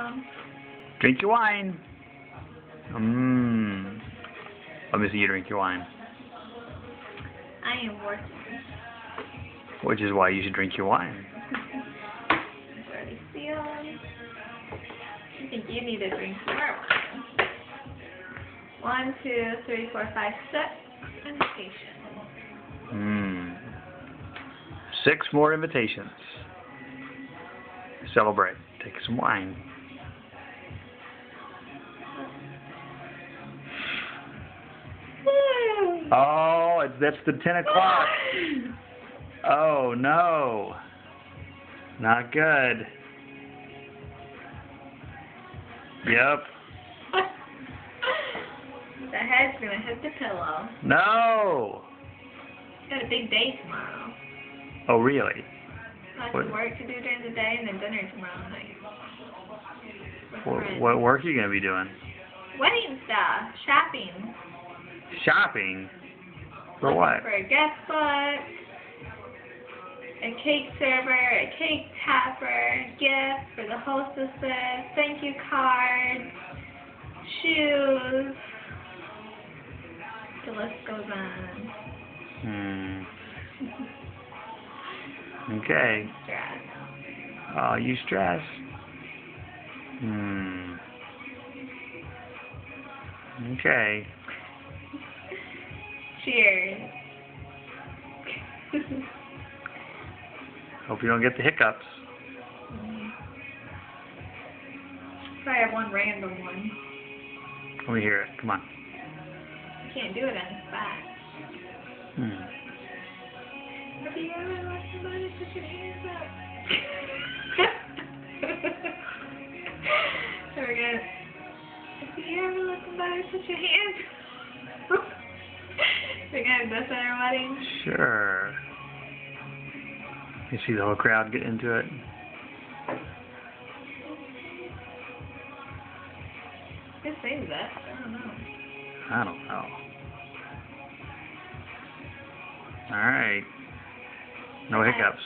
down. Drink your wine. Let me see you drink your wine. I am working. Which is why you should drink your wine. It's already sealed. I think you need to drink more wine. 1, 2, 3, 4, 5, 6 invitations. 6 more invitations. Celebrate. Take some wine. Oh, that's the 10 o'clock. Oh, no. Not good. Yep. The head's going to hit the pillow. No. Got a big day tomorrow. Oh, really? Lots of work to do during the day and then dinner tomorrow night. What work are you going to be doing? Wedding stuff. Shopping. Shopping? For Looking what? for a guest book, a cake server, a cake tapper, gift for the hostesses, thank you cards, shoes. The list goes on. Okay. Stress. Oh, you stress? Okay. Cheers. Hope you don't get the hiccups. Probably have one random one. Let me hear it. Come on. You can't do it on the spot. Have you ever let somebody put your hands up? There we go. Have you ever let somebody put your hands up? They're going to do this at our wedding? Sure. You see the whole crowd get into it? Who sings that? I don't know. I don't know. All right. No hiccups.